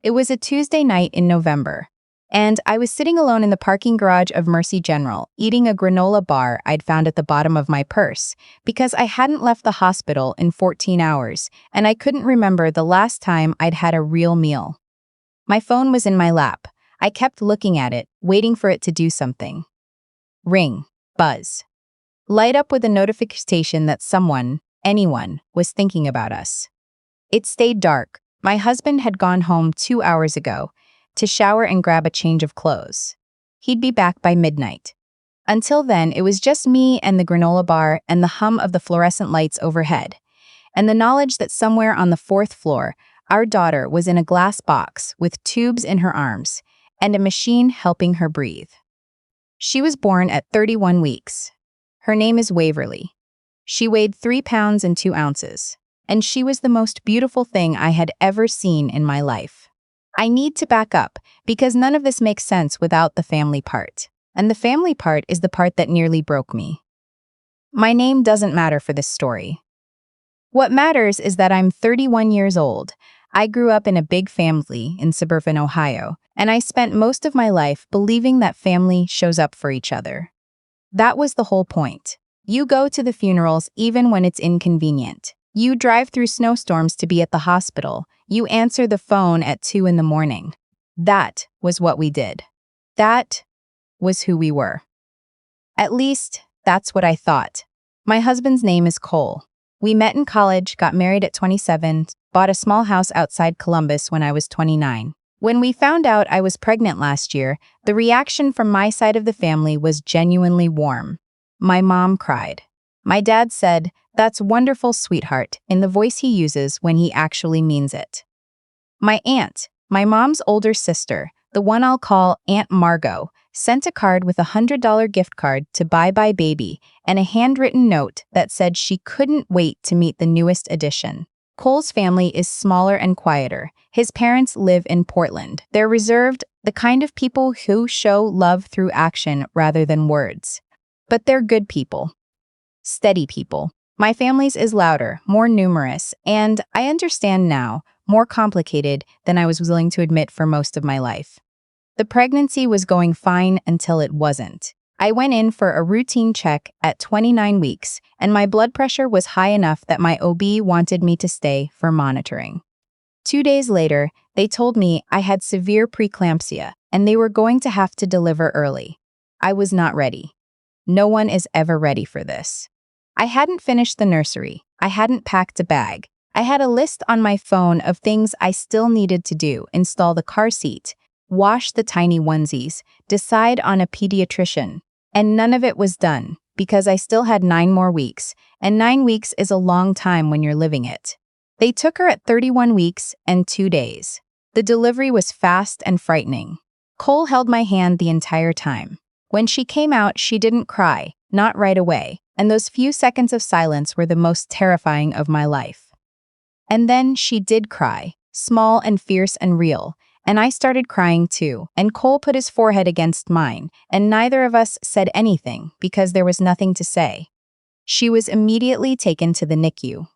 It was a Tuesday night in November, and I was sitting alone in the parking garage of Mercy General, eating a granola bar I'd found at the bottom of my purse, because I hadn't left the hospital in 14 hours, and I couldn't remember the last time I'd had a real meal. My phone was in my lap. I kept looking at it, waiting for it to do something. Ring, buzz. Light up with a notification that someone, anyone, was thinking about us. It stayed dark. My husband had gone home 2 hours ago to shower and grab a change of clothes. He'd be back by midnight. Until then, it was just me and the granola bar and the hum of the fluorescent lights overhead, and the knowledge that somewhere on the 4th floor, our daughter was in a glass box with tubes in her arms and a machine helping her breathe. She was born at 31 weeks. Her name is Waverly. She weighed 3 pounds and 2 ounces, and she was the most beautiful thing I had ever seen in my life. I need to back up because none of this makes sense without the family part. And the family part is the part that nearly broke me. My name doesn't matter for this story. What matters is that I'm 31 years old. I grew up in a big family in suburban Ohio, and I spent most of my life believing that family shows up for each other. That was the whole point. You go to the funerals even when it's inconvenient. You drive through snowstorms to be at the hospital. You answer the phone at 2 in the morning. That was what we did. That was who we were. At least, that's what I thought. My husband's name is Cole. We met in college, got married at 27, bought a small house outside Columbus when I was 29. When we found out I was pregnant last year, the reaction from my side of the family was genuinely warm. My mom cried. My dad said, "That's wonderful, sweetheart," in the voice he uses when he actually means it. My aunt, my mom's older sister, the one I'll call Aunt Margot, sent a card with a $100 gift card to Bye Bye Baby and a handwritten note that said she couldn't wait to meet the newest addition. Cole's family is smaller and quieter. His parents live in Portland. They're reserved, the kind of people who show love through action rather than words. But they're good people. Steady people. My family's is louder, more numerous, and, I understand now, more complicated than I was willing to admit for most of my life. The pregnancy was going fine until it wasn't. I went in for a routine check at 29 weeks, and my blood pressure was high enough that my OB wanted me to stay for monitoring. 2 days later, they told me I had severe preeclampsia, and they were going to have to deliver early. I was not ready. No one is ever ready for this. I hadn't finished the nursery. I hadn't packed a bag. I had a list on my phone of things I still needed to do: install the car seat, wash the tiny onesies, decide on a pediatrician. And none of it was done because I still had 9 more weeks, and 9 weeks is a long time when you're living it. They took her at 31 weeks and 2 days. The delivery was fast and frightening. Cole held my hand the entire time. When she came out, she didn't cry, not right away, and those few seconds of silence were the most terrifying of my life. And then she did cry, small and fierce and real, and I started crying too, and Cole put his forehead against mine, and neither of us said anything because there was nothing to say. She was immediately taken to the NICU.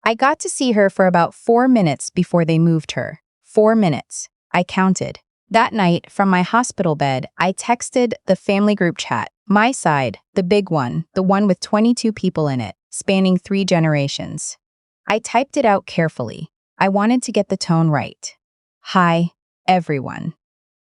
I got to see her for about 4 minutes before they moved her. 4 minutes. I counted. That night, from my hospital bed, I texted the family group chat. My side, the big one, the one with 22 people in it, spanning 3 generations. I typed it out carefully. I wanted to get the tone right. Hi, everyone.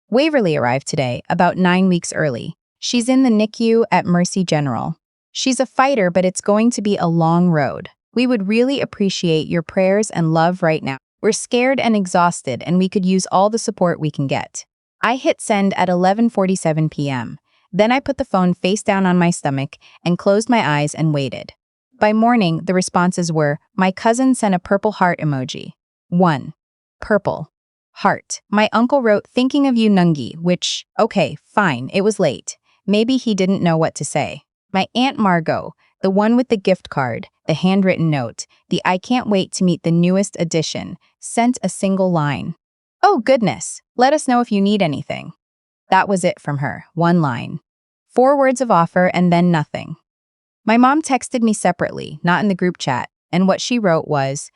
Waverly arrived today, about 9 weeks early. She's in the NICU at Mercy General. She's a fighter, but it's going to be a long road. We would really appreciate your prayers and love right now. We're scared and exhausted, and we could use all the support we can get. I hit send at 11:47 p.m. Then I put the phone face down on my stomach and closed my eyes and waited. By morning, the responses were, my cousin sent a purple heart emoji. 1. Purple. Heart. My uncle wrote, thinking of you, Nungi, which, okay, fine, it was late. Maybe he didn't know what to say. My Aunt Margot, the one with the gift card, the handwritten note, the I can't wait to meet the newest addition, sent a single line. Oh goodness, let us know if you need anything. That was it from her, 1 line. 4 words of offer and then nothing. My mom texted me separately, not in the group chat, and what she wrote was,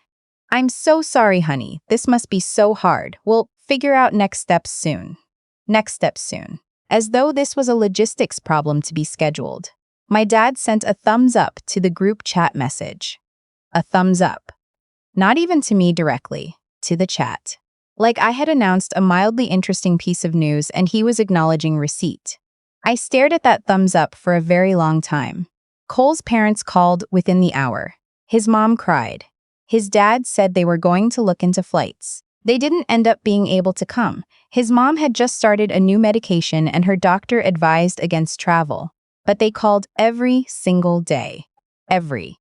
I'm so sorry, honey. This must be so hard. We'll figure out next steps soon. Next steps soon. As though this was a logistics problem to be scheduled. My dad sent a thumbs up to the group chat message. A thumbs up. Not even to me directly, to the chat. Like I had announced a mildly interesting piece of news and he was acknowledging receipt. I stared at that thumbs up for a very long time. Cole's parents called within the hour. His mom cried. His dad said they were going to look into flights. They didn't end up being able to come. His mom had just started a new medication and her doctor advised against travel. But they called every single day. Every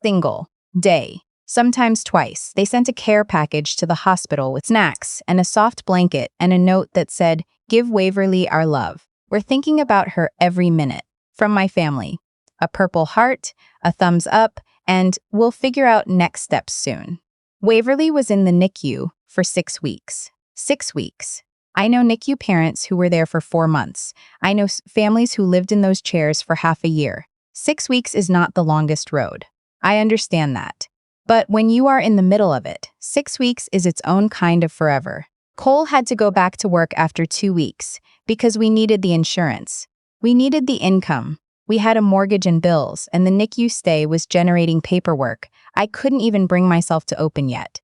single day. Sometimes twice. They sent a care package to the hospital with snacks and a soft blanket and a note that said, "Give Waverly our love. We're thinking about her every minute." From my family. A purple heart, a thumbs up, and "We'll figure out next steps soon." Waverly was in the NICU for 6 weeks. 6 weeks. I know NICU parents who were there for 4 months. I know families who lived in those chairs for half a year. 6 weeks is not the longest road. I understand that. But when you are in the middle of it, 6 weeks is its own kind of forever. Cole had to go back to work after 2 weeks because we needed the insurance. We needed the income. We had a mortgage and bills, and the NICU stay was generating paperwork I couldn't even bring myself to open yet.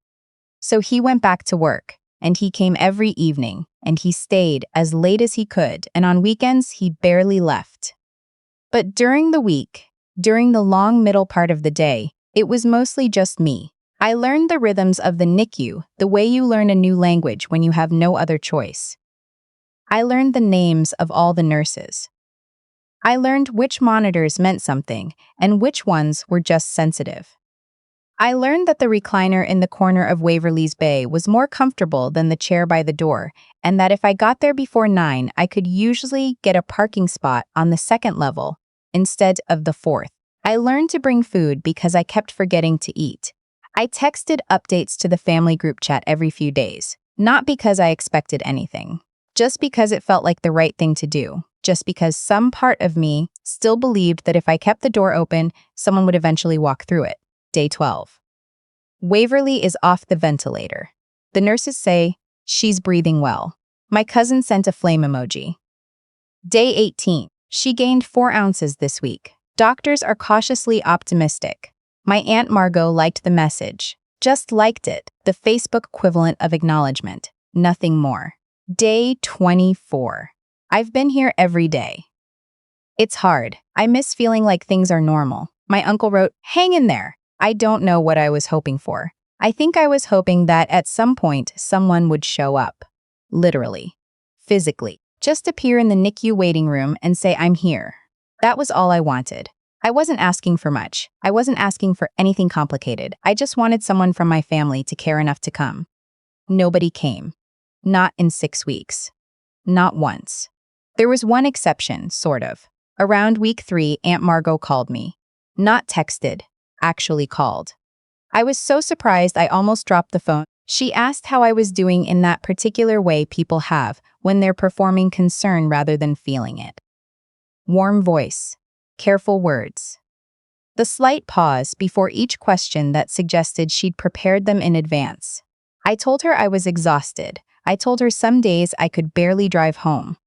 So he went back to work, and he came every evening, and he stayed as late as he could, and on weekends he barely left. But during the week, during the long middle part of the day, it was mostly just me. I learned the rhythms of the NICU the way you learn a new language when you have no other choice. I learned the names of all the nurses. I learned which monitors meant something and which ones were just sensitive. I learned that the recliner in the corner of Waverly's Bay was more comfortable than the chair by the door, and that if I got there before 9, I could usually get a parking spot on the 2nd level instead of the 4th. I learned to bring food because I kept forgetting to eat. I texted updates to the family group chat every few days, not because I expected anything, just because it felt like the right thing to do, just because some part of me still believed that if I kept the door open, someone would eventually walk through it. Day 12. Waverly is off the ventilator. The nurses say, "She's breathing well." My cousin sent a flame emoji. Day 18. She gained 4 ounces this week. Doctors are cautiously optimistic. My Aunt Margot liked the message. Just liked it. The Facebook equivalent of acknowledgement. Nothing more. Day 24. I've been here every day. It's hard. I miss feeling like things are normal. My uncle wrote, "Hang in there." I don't know what I was hoping for. I think I was hoping that at some point someone would show up. Literally. Physically. Just appear in the NICU waiting room and say, "I'm here." That was all I wanted. I wasn't asking for much. I wasn't asking for anything complicated. I just wanted someone from my family to care enough to come. Nobody came. Not in 6 weeks. Not once. There was one exception, sort of. Around week 3, Aunt Margot called me. Not texted. Actually called. I was so surprised I almost dropped the phone. She asked how I was doing in that particular way people have when they're performing concern rather than feeling it. Warm voice. Careful words. The slight pause before each question that suggested she'd prepared them in advance. I told her I was exhausted. I told her some days I could barely drive home.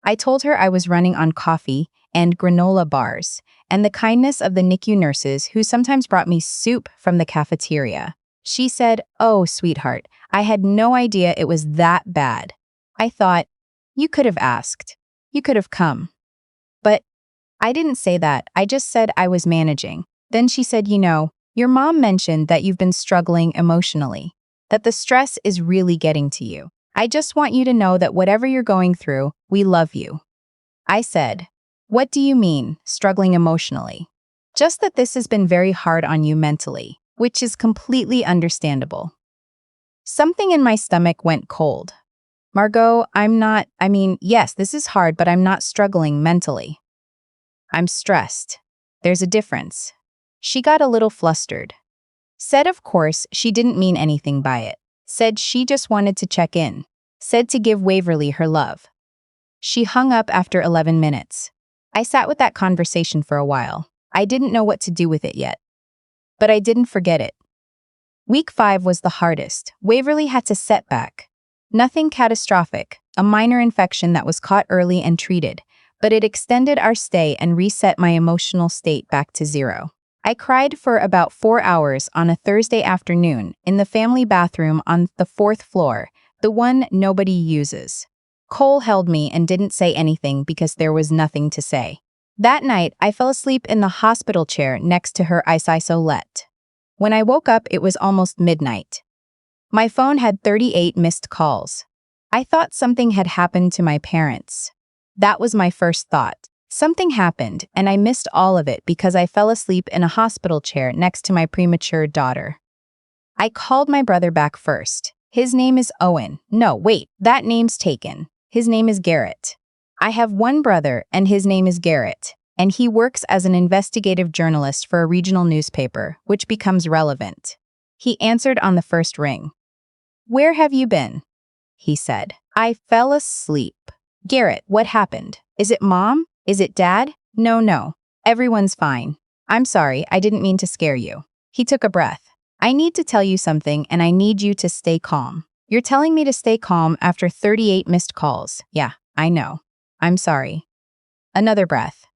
I told her I was running on coffee and granola bars, and the kindness of the NICU nurses who sometimes brought me soup from the cafeteria. She said, "Oh, sweetheart, I had no idea it was that bad." I thought, you could have asked. You could have come. But I didn't say that. I just said I was managing. Then she said, your mom mentioned that you've been struggling emotionally, that the stress is really getting to you. I just want you to know that whatever you're going through, we love you." I said, "What do you mean, struggling emotionally?" "Just that this has been very hard on you mentally, which is completely understandable." Something in my stomach went cold. "Margot, yes, this is hard, but I'm not struggling mentally. I'm stressed. There's a difference." She got a little flustered. Said of course she didn't mean anything by it. Said she just wanted to check in. Said to give Waverly her love. She hung up after 11 minutes. I sat with that conversation for a while. I didn't know what to do with it yet. But I didn't forget it. Week 5 was the hardest. Waverly had to set back. Nothing catastrophic, a minor infection that was caught early and treated, but it extended our stay and reset my emotional state back to zero. I cried for about 4 hours on a Thursday afternoon in the family bathroom on the 4th floor, the one nobody uses. Cole held me and didn't say anything because there was nothing to say. That night, I fell asleep in the hospital chair next to her isolette. When I woke up, it was almost midnight. My phone had 38 missed calls. I thought something had happened to my parents. That was my first thought. Something happened, and I missed all of it because I fell asleep in a hospital chair next to my premature daughter. I called my brother back first. His name is Owen. No, wait, that name's taken. His name is Garrett. I have one brother, and his name is Garrett, and he works as an investigative journalist for a regional newspaper, which becomes relevant. He answered on the first ring. "Where have you been?" he said. "I fell asleep." "Garrett, what happened? Is it Mom? Is it Dad?" No. Everyone's fine. "I'm sorry, I didn't mean to scare you." He took a breath. "I need to tell you something, and I need you to stay calm." "You're telling me to stay calm after 38 missed calls." "Yeah, I know. I'm sorry." Another breath.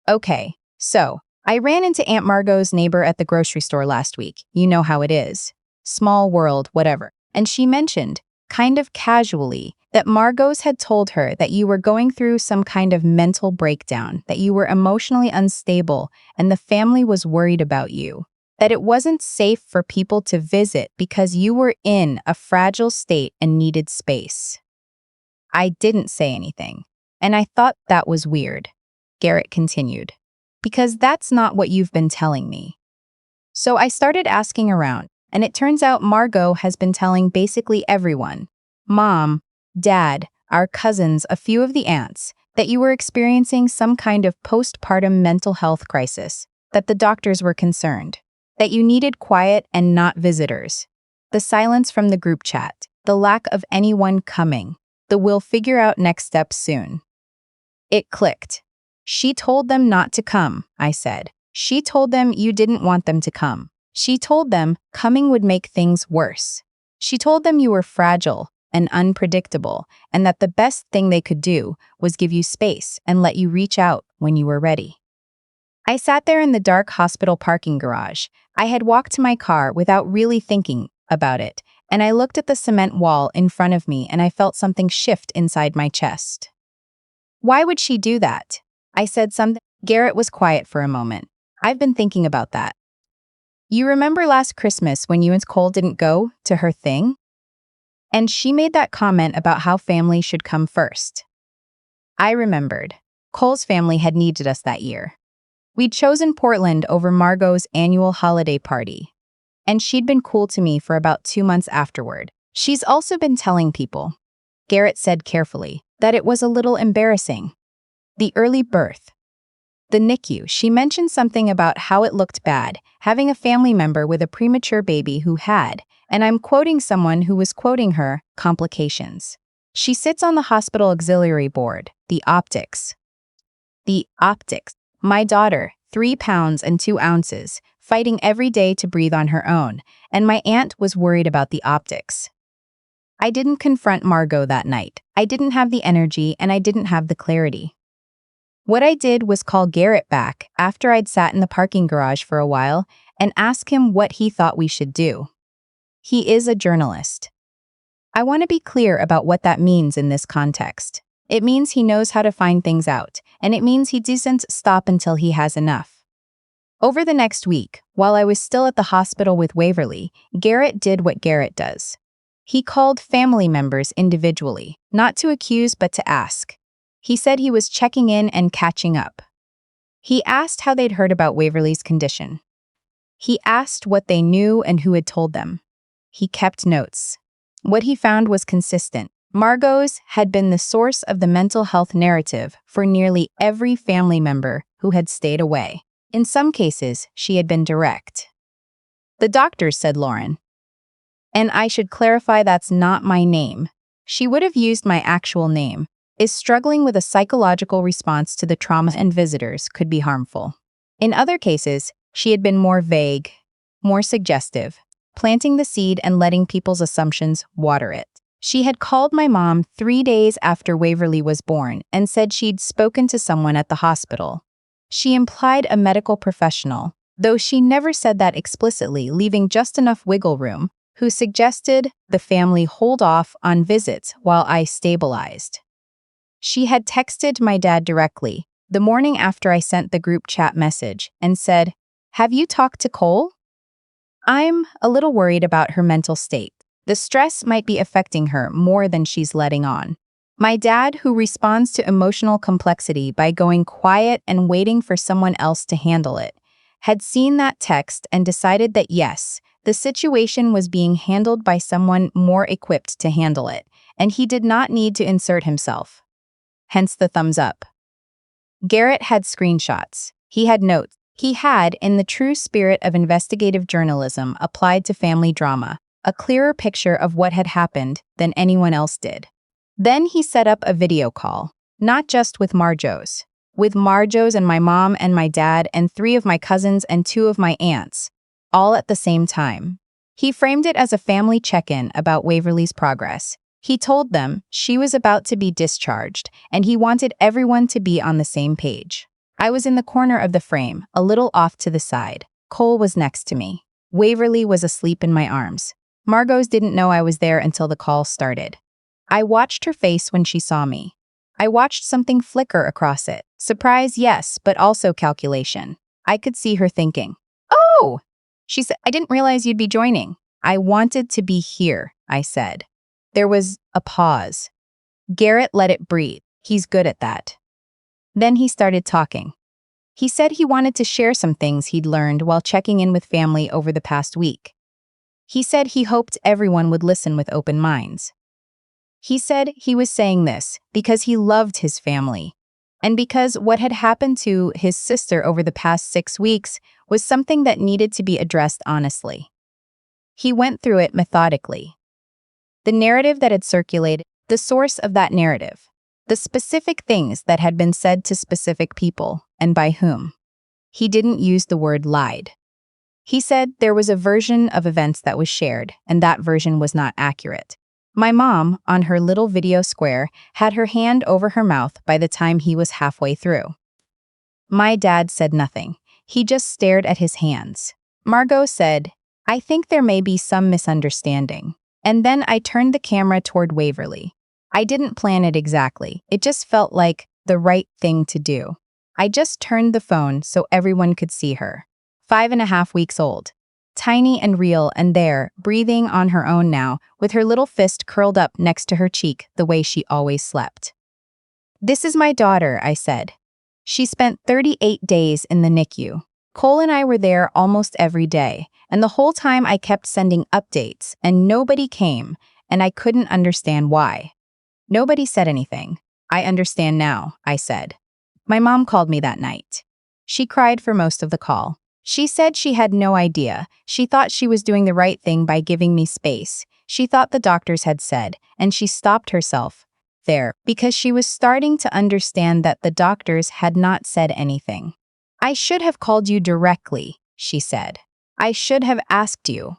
"Okay, so, I ran into Aunt Margot's neighbor at the grocery store last week. You know how it is. Small world, whatever. And she mentioned, kind of casually, that Margot's had told her that you were going through some kind of mental breakdown, that you were emotionally unstable, and the family was worried about you. That it wasn't safe for people to visit because you were in a fragile state and needed space." I didn't say anything, and I thought that was weird. Garrett continued, "Because that's not what you've been telling me." So I started asking around, and it turns out Margot has been telling basically everyone, Mom, Dad, our cousins, a few of the aunts, that you were experiencing some kind of postpartum mental health crisis, that the doctors were concerned, that you needed quiet and not visitors. The silence from the group chat, the lack of anyone coming, the "we'll figure out next steps soon." It clicked. "She told them not to come," I said. "She told them you didn't want them to come. She told them coming would make things worse. She told them you were fragile and unpredictable, and that the best thing they could do was give you space and let you reach out when you were ready." I sat there in the dark hospital parking garage. I had walked to my car without really thinking about it, and I looked at the cement wall in front of me and I felt something shift inside my chest. "Why would she do that?" I said something. Garrett was quiet for a moment. "I've been thinking about that. You remember last Christmas when you and Cole didn't go to her thing? And she made that comment about how family should come first." I remembered. Cole's family had needed us that year. We'd chosen Portland over Margot's annual holiday party. And she'd been cool to me for about 2 months afterward. "She's also been telling people," Garrett said carefully, "that it was a little embarrassing. The early birth. The NICU, she mentioned something about how it looked bad, having a family member with a premature baby who had, and I'm quoting someone who was quoting her, complications. She sits on the hospital auxiliary board, the optics. The optics. My daughter, 3 pounds and 2 ounces, fighting every day to breathe on her own, and my aunt was worried about the optics. I didn't confront Margot that night. I didn't have the energy and I didn't have the clarity. What I did was call Garrett back after I'd sat in the parking garage for a while and ask him what he thought we should do. He is a journalist. I want to be clear about what that means in this context. It means he knows how to find things out, and it means he doesn't stop until he has enough. Over the next week, while I was still at the hospital with Waverly, Garrett did what Garrett does. He called family members individually, not to accuse but to ask. He said he was checking in and catching up. He asked how they'd heard about Waverly's condition. He asked what they knew and who had told them. He kept notes. What he found was consistent. Margot's had been the source of the mental health narrative for nearly every family member who had stayed away. In some cases, she had been direct. "The doctors," said Lauren. And I should clarify that's not my name. She would have used my actual name. Is struggling with a psychological response to the trauma and visitors could be harmful. In other cases, she had been more vague, more suggestive, planting the seed and letting people's assumptions water it. She had called my mom 3 days after Waverly was born and said she'd spoken to someone at the hospital. She implied a medical professional, though she never said that explicitly, leaving just enough wiggle room, who suggested the family hold off on visits while I stabilized. She had texted my dad directly, the morning after I sent the group chat message, and said, "Have you talked to Cole?" I'm a little worried about her mental state. The stress might be affecting her more than she's letting on. My dad, who responds to emotional complexity by going quiet and waiting for someone else to handle it, had seen that text and decided that yes, the situation was being handled by someone more equipped to handle it, and he did not need to insert himself. Hence the thumbs up. Garrett had screenshots. He had notes. He had, in the true spirit of investigative journalism applied to family drama, a clearer picture of what had happened than anyone else did. Then he set up a video call, not just with Marjo's and my mom and my dad and 3 of my cousins and 2 of my aunts, all at the same time. He framed it as a family check-in about Waverly's progress. He told them she was about to be discharged, and he wanted everyone to be on the same page. I was in the corner of the frame, a little off to the side. Cole was next to me. Waverly was asleep in my arms. Margot's didn't know I was there until the call started. I watched her face when she saw me. I watched something flicker across it. Surprise, yes, but also calculation. I could see her thinking. "Oh!" She said, "I didn't realize you'd be joining." "I wanted to be here," I said. There was a pause. Garrett let it breathe. He's good at that. Then he started talking. He said he wanted to share some things he'd learned while checking in with family over the past week. He said he hoped everyone would listen with open minds. He said he was saying this because he loved his family, and because what had happened to his sister over the past 6 weeks was something that needed to be addressed honestly. He went through it methodically. The narrative that had circulated, the source of that narrative, the specific things that had been said to specific people, and by whom. He didn't use the word lied. He said there was a version of events that was shared, and that version was not accurate. My mom, on her little video square, had her hand over her mouth by the time he was halfway through. My dad said nothing. He just stared at his hands. Margot said, "I think there may be some misunderstanding." And then I turned the camera toward Waverly. I didn't plan it exactly. It just felt like the right thing to do. I just turned the phone so everyone could see her. 5.5 weeks old. Tiny and real and there, breathing on her own now, with her little fist curled up next to her cheek the way she always slept. "This is my daughter," I said. She spent 38 days in the NICU. Cole and I were there almost every day, and the whole time I kept sending updates, and nobody came, and I couldn't understand why. Nobody said anything. "I understand now," I said. My mom called me that night. She cried for most of the call. She said she had no idea. She thought she was doing the right thing by giving me space. She thought the doctors had said, and she stopped herself there because she was starting to understand that the doctors had not said anything. "I should have called you directly," she said. "I should have asked you."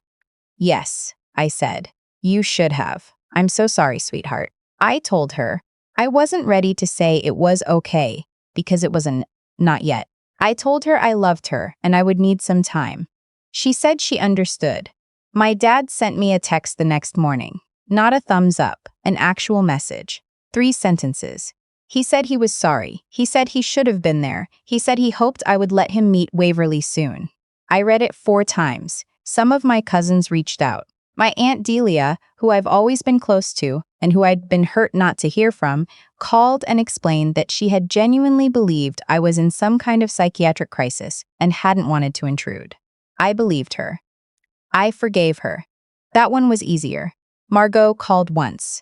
"Yes," I said. "You should have. I'm so sorry, sweetheart." I told her I wasn't ready to say it was okay because it wasn't, not yet. I told her I loved her and I would need some time. She said she understood. My dad sent me a text the next morning. Not a thumbs up, an actual message. 3 sentences. He said he was sorry. He said he should have been there. He said he hoped I would let him meet Waverly soon. I read it 4 times. Some of my cousins reached out. My Aunt Delia, who I've always been close to and who I'd been hurt not to hear from, called and explained that she had genuinely believed I was in some kind of psychiatric crisis and hadn't wanted to intrude. I believed her. I forgave her. That one was easier. Margot called once.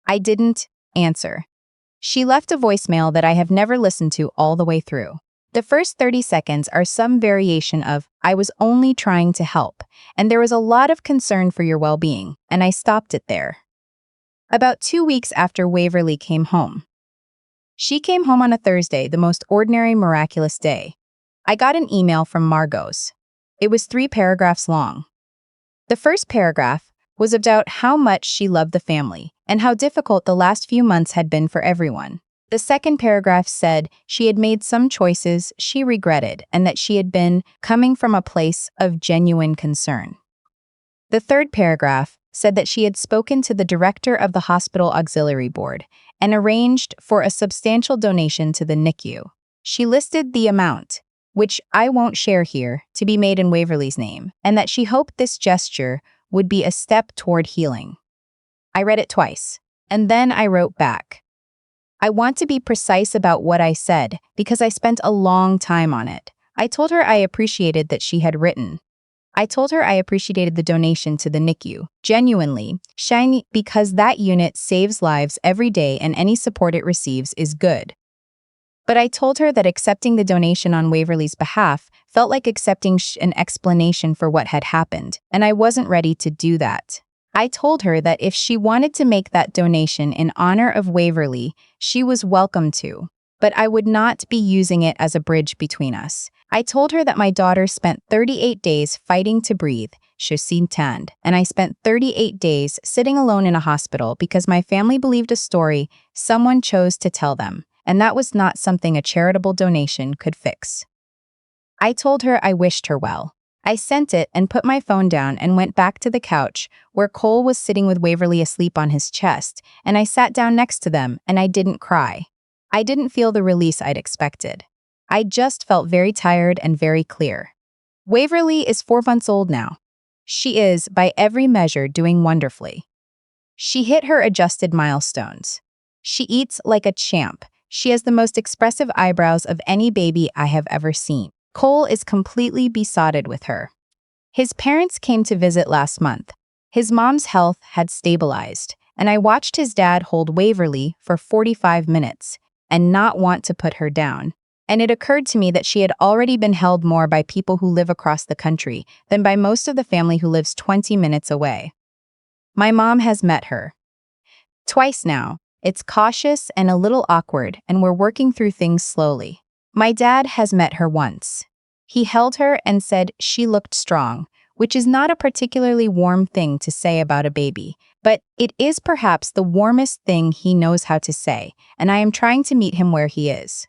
I didn't answer. She left a voicemail that I have never listened to all the way through. The first 30 seconds are some variation of, "I was only trying to help, and there was a lot of concern for your well-being," and I stopped it there. About 2 weeks after Waverly came home. She came home on a Thursday, the most ordinary, miraculous day. I got an email from Margot's. It was 3 paragraphs long. The first paragraph was about how much she loved the family and how difficult the last few months had been for everyone. The second paragraph said she had made some choices she regretted and that she had been coming from a place of genuine concern. The third paragraph said that she had spoken to the director of the hospital auxiliary board and arranged for a substantial donation to the NICU. She listed the amount, which I won't share here, to be made in Waverly's name, and that she hoped this gesture would be a step toward healing. I read it twice, and then I wrote back. I want to be precise about what I said because I spent a long time on it. I told her I appreciated that she had written. I told her I appreciated the donation to the NICU, genuinely, shiny, because that unit saves lives every day and any support it receives is good. But I told her that accepting the donation on Waverly's behalf felt like accepting an explanation for what had happened, and I wasn't ready to do that. I told her that if she wanted to make that donation in honor of Waverly, she was welcome to, but I would not be using it as a bridge between us. I told her that my daughter spent 38 days fighting to breathe, and I spent 38 days sitting alone in a hospital because my family believed a story someone chose to tell them, and that was not something a charitable donation could fix. I told her I wished her well. I sent it and put my phone down and went back to the couch where Cole was sitting with Waverly asleep on his chest, and I sat down next to them and I didn't cry. I didn't feel the release I'd expected. I just felt very tired and very clear. Waverly is 4 months old now. She is, by every measure, doing wonderfully. She hit her adjusted milestones. She eats like a champ. She has the most expressive eyebrows of any baby I have ever seen. Cole is completely besotted with her. His parents came to visit last month. His mom's health had stabilized, and I watched his dad hold Waverly for 45 minutes and not want to put her down. And it occurred to me that she had already been held more by people who live across the country than by most of the family who lives 20 minutes away. My mom has met her. Twice now. It's cautious and a little awkward, and we're working through things slowly. My dad has met her once. He held her and said she looked strong, which is not a particularly warm thing to say about a baby, but it is perhaps the warmest thing he knows how to say, and I am trying to meet him where he is.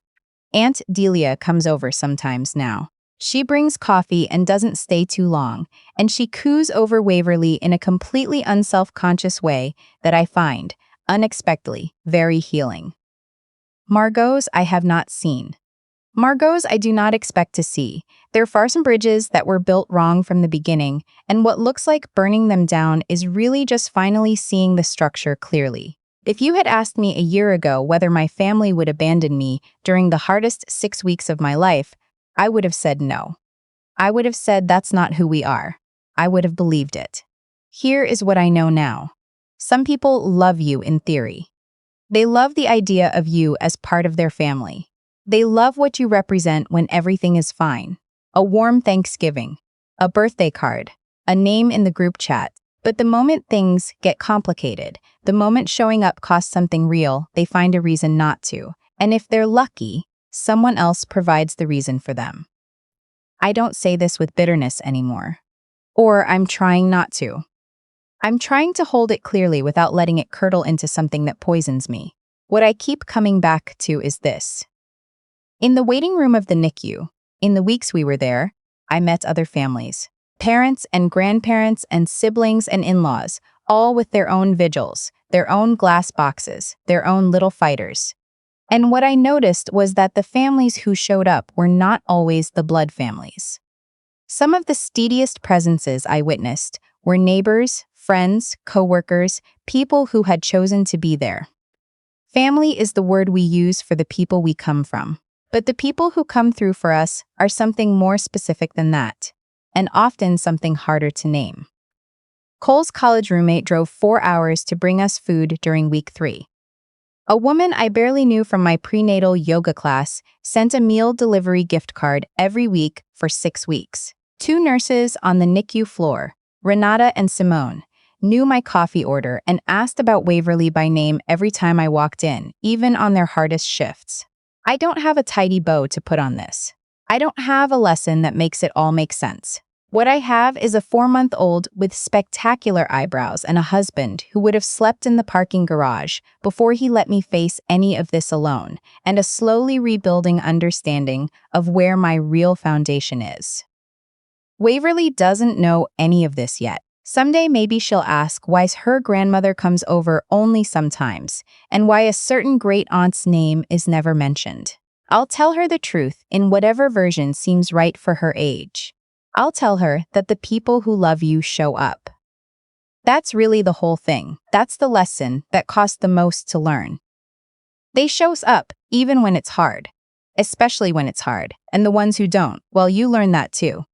Aunt Delia comes over sometimes now. She brings coffee and doesn't stay too long, and she coos over Waverly in a completely unself-conscious way that I find, unexpectedly, very healing. Margot's I have not seen. Margot's I do not expect to see. There are some bridges that were built wrong from the beginning, and what looks like burning them down is really just finally seeing the structure clearly. If you had asked me a year ago whether my family would abandon me during the hardest 6 weeks of my life, I would have said no. I would have said that's not who we are. I would have believed it. Here is what I know now. Some people love you in theory. They love the idea of you as part of their family. They love what you represent when everything is fine. A warm Thanksgiving, a birthday card, a name in the group chat. But the moment things get complicated, the moment showing up costs something real, they find a reason not to. And if they're lucky, someone else provides the reason for them. I don't say this with bitterness anymore. Or I'm trying not to. I'm trying to hold it clearly without letting it curdle into something that poisons me. What I keep coming back to is this. In the waiting room of the NICU, in the weeks we were there, I met other families. Parents and grandparents and siblings and in-laws, all with their own vigils, their own glass boxes, their own little fighters. And what I noticed was that the families who showed up were not always the blood families. Some of the steadiest presences I witnessed were neighbors, friends, co-workers, people who had chosen to be there. Family is the word we use for the people we come from. But the people who come through for us are something more specific than that, and often something harder to name. Cole's college roommate drove 4 hours to bring us food during week 3. A woman I barely knew from my prenatal yoga class sent a meal delivery gift card every week for 6 weeks. 2 nurses on the NICU floor, Renata and Simone, knew my coffee order and asked about Waverly by name every time I walked in, even on their hardest shifts. I don't have a tidy bow to put on this. I don't have a lesson that makes it all make sense. What I have is a 4-month-old with spectacular eyebrows and a husband who would have slept in the parking garage before he let me face any of this alone, and a slowly rebuilding understanding of where my real foundation is. Waverly doesn't know any of this yet. Someday maybe she'll ask why her grandmother comes over only sometimes, and why a certain great-aunt's name is never mentioned. I'll tell her the truth in whatever version seems right for her age. I'll tell her that the people who love you show up. That's really the whole thing. That's the lesson that costs the most to learn. They shows up, even when it's hard. Especially when it's hard. And the ones who don't, well, you learn that too.